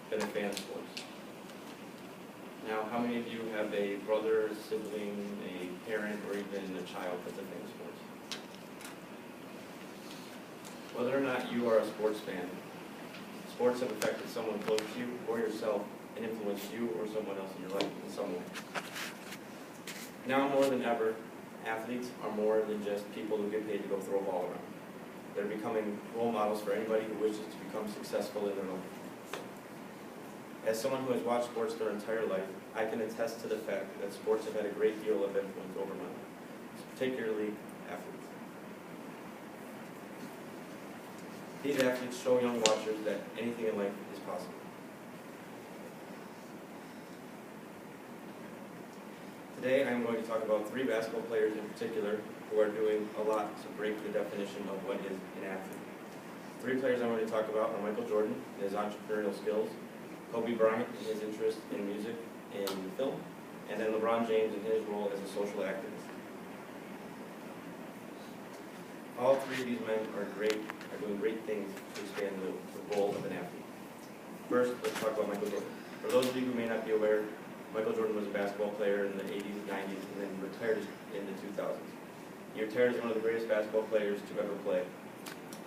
been a fan of sports. Now, how many of you have a brother, sibling, a parent, or even a child that's a fan of sports? Whether or not you are a sports fan, sports have affected someone close to you or yourself and influenced you or someone else in your life in some way. Now more than ever, athletes are more than just people who get paid to go throw a ball around. They're becoming role models for anybody who wishes to become successful in their life. As someone who has watched sports their entire life, I can attest to the fact that sports have had a great deal of influence over my life, particularly athletes. These athletes show young watchers that anything in life is possible. Today I am going to talk about 3 basketball players in particular who are doing a lot to break the definition of what is an athlete. 3 players I'm going to talk about are Michael Jordan and his entrepreneurial skills, Kobe Bryant and his interest in music and film, and then LeBron James and his role as a social activist. All 3 of these men are doing great things to expand the role of an athlete. First, let's talk about Michael Jordan. For those of you who may not be aware, Michael Jordan was a basketball player in the 80s and 90s and then retired in the 2000s. He retired as one of the greatest basketball players to ever play.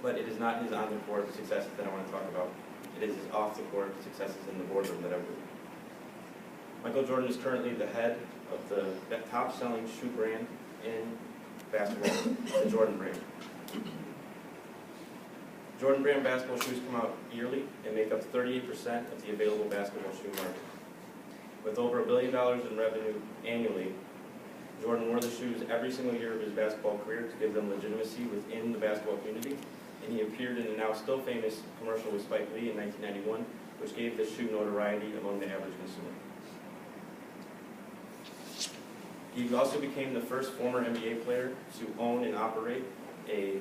But it is not his on-the-court successes that I want to talk about. It is his off-the-court successes in the boardroom that I really. Michael Jordan is currently the head of the top-selling shoe brand in basketball, the Jordan brand. Jordan brand basketball shoes come out yearly and make up 38% of the available basketball shoe market. With over $1 billion in revenue annually, Jordan wore the shoes every single year of his basketball career to give them legitimacy within the basketball community, and he appeared in a now still famous commercial with Spike Lee in 1991, which gave the shoe notoriety among the average consumer. He also became the first former NBA player to own and operate a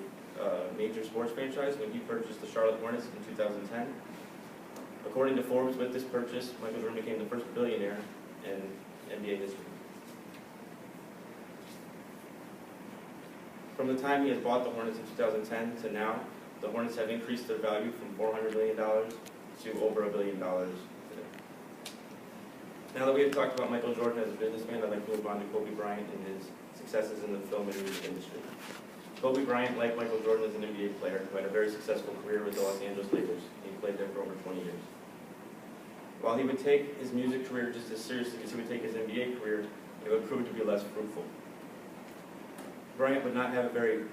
major sports franchise when he purchased the Charlotte Hornets in 2010. According to Forbes, with this purchase, Michael Jordan became the first billionaire in NBA history. From the time he has bought the Hornets in 2010 to now, the Hornets have increased their value from $400 million to over $1 billion today. Now that we have talked about Michael Jordan as a businessman, I'd like to move on to Kobe Bryant and his successes in the film and music industry. Kobe Bryant, like Michael Jordan, is an NBA player who had a very successful career with the Los Angeles Lakers. He played there for over 20 years. While he would take his music career just as seriously as he would take his NBA career, it would prove to be less fruitful. Bryant would not have a very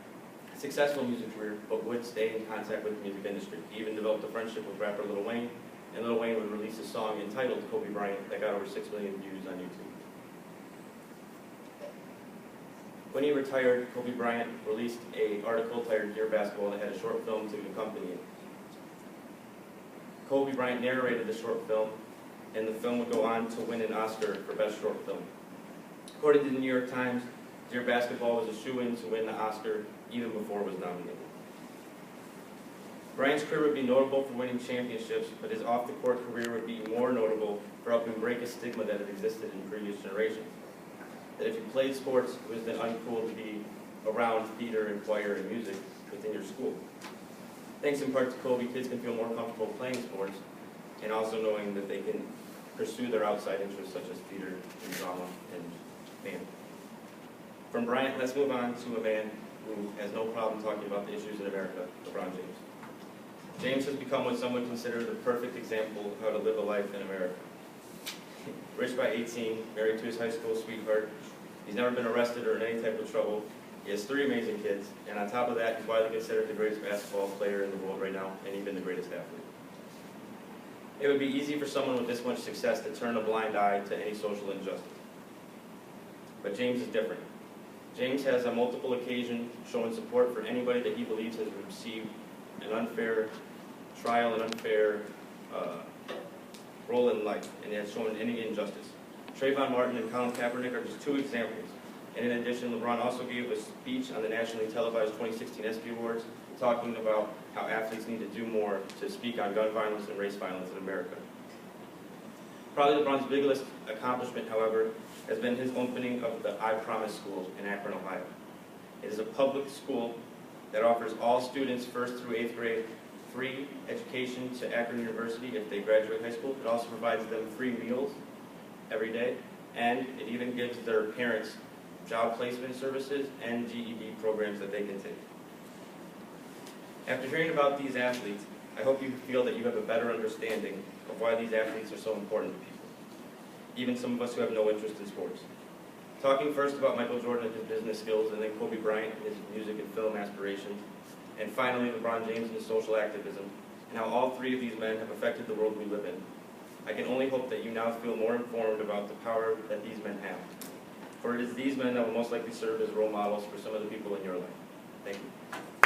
successful music career, but would stay in contact with the music industry. He even developed a friendship with rapper Lil Wayne, and Lil Wayne would release a song entitled Kobe Bryant that got over 6 million views on YouTube. When he retired, Kobe Bryant released an article titled Dear Basketball that had a short film to accompany it. Kobe Bryant narrated the short film, and the film would go on to win an Oscar for Best Short Film. According to the New York Times, Dear Basketball was a shoo-in to win the Oscar even before it was nominated. Bryant's career would be notable for winning championships, but his off-the-court career would be more notable for helping break a stigma that had existed in previous generations. That if you played sports, it was then uncool to be around theater and choir and music within your school. Thanks in part to Kobe, kids can feel more comfortable playing sports and also knowing that they can pursue their outside interests such as theater and drama and band. From Bryant, let's move on to a man who has no problem talking about the issues in America, LeBron James. James has become what some would consider the perfect example of how to live a life in America. Rich by 18, married to his high school sweetheart, he's never been arrested or in any type of trouble. He has 3 amazing kids, and on top of that, he's widely considered the greatest basketball player in the world right now, and even the greatest athlete. It would be easy for someone with this much success to turn a blind eye to any social injustice. But James is different. James has on multiple occasions shown support for anybody that he believes has received an unfair trial, an unfair role in life, and has shown any injustice. Trayvon Martin and Colin Kaepernick are just 2 examples. And in addition, LeBron also gave a speech on the nationally televised 2016 ESPY Awards talking about how athletes need to do more to speak on gun violence and race violence in America. Probably LeBron's biggest accomplishment, however, has been his opening of the I Promise School in Akron, Ohio. It is a public school that offers all students 1st through 8th grade free education to Akron University if they graduate high school. It also provides them free meals every day, and it even gives their parents job placement services and GED programs that they can take. After hearing about these athletes, I hope you feel that you have a better understanding of why these athletes are so important to people, even some of us who have no interest in sports. Talking first about Michael Jordan and his business skills, and then Kobe Bryant and his music and film aspirations, and finally LeBron James and his social activism, and how all three of these men have affected the world we live in. I can only hope that you now feel more informed about the power that these men have. For it is these men that will most likely serve as role models for some of the people in your life. Thank you.